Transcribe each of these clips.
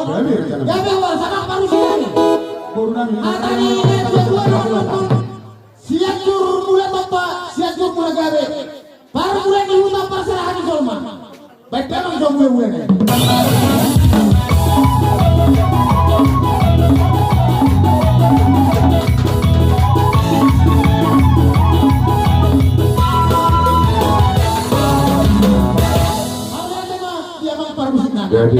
Gabe wa sama baru sini. Atani ini dua nonton. Siatur mulai bapak, siatur mulai gabe. Baru mulai di rumah pasar hari Solma. Baik memang jauh mulai. Jadi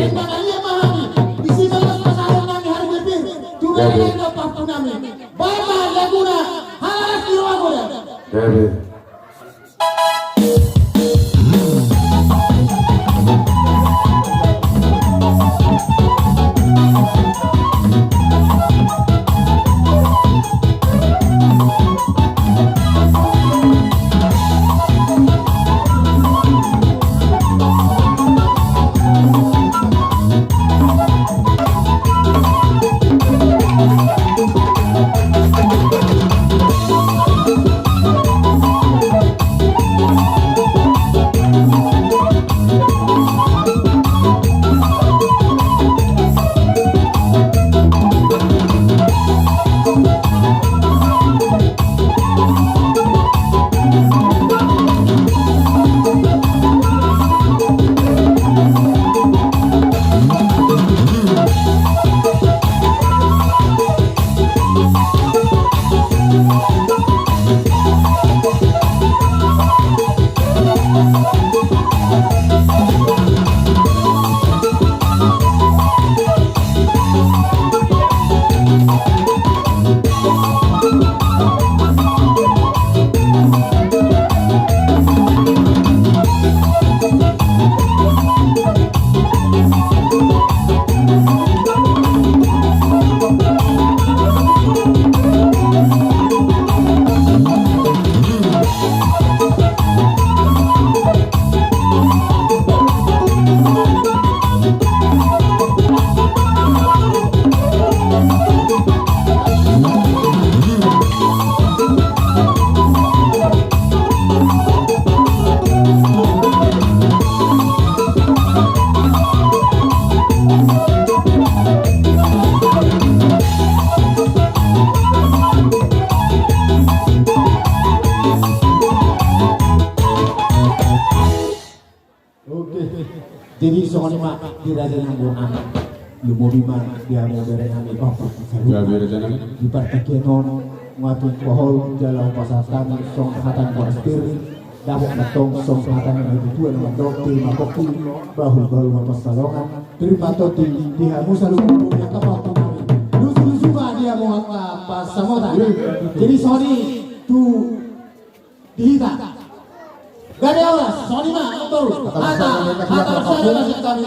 jadi soalnya mak di raja yang bukan lu mau bima dia mau berenang di apa di partai non ngatu pohon jalan pasar tanah song hatan pastir dawak matong song hatan itu tuan mandok di makoki bahu mapas salongan terima toti di hamusa lu yang kapal kami lu suka dia mau apa samota jadi sorry tu dihita. Gak ada oras, Sony mah, betul. Atau saya masih kami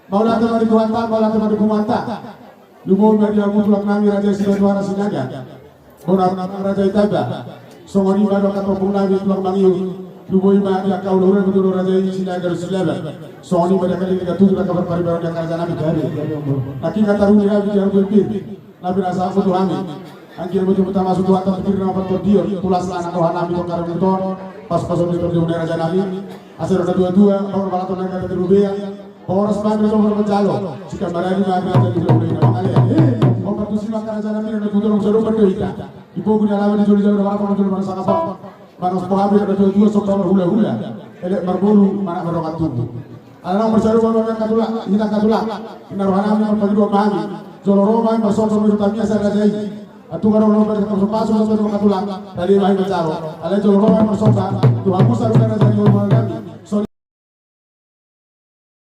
mau datang dari Kuanta, mau datang dari Kumanta. Lumon dari Amu Tulak Nami Raja Sidoarjo Sinaga. Mau datang Raja Itaga. Songoni baru kata Punami Tulak Mangiu. Lumon mah dia kau lura betul Raja Sinaga Rusilaba. Songoni pada kali kita tujuh kabar paribaran yang kerja Nabi dari. Laki kata Rumi Rabi yang berpir. Nabi rasa aku Tuhami. Angkir betul-betul masuk Tuhan terpikir nama pertodior. Tulas anak Tuhan Nabi Tongkar Beton. Pas-pas untuk terjun Raja Nabi, asal ada dua-dua, orang balaton yang kata terubah, orang sebagai orang berjalo, jika barang ini ada di dalam nama kalian. Orang bertusi maka Raja Nabi ada tujuh orang seru berdoa. Di pokok di alaman di jauh-jauh ada berapa orang mana sangat apa, mana sepahabi ada dua-dua sok hula-hula, elek berbulu mana berokat tubuh. Ada orang berseru orang yang katulak, kita katulak, naruhan kami berbagi dua pagi, joloroma yang bersosok berutaminya saya Raja ini. Atu karo lo berkata pasuk sampai ke tulang dari bayi bercaro. Ale jolo roman bersoka, tu aku saru kana jadi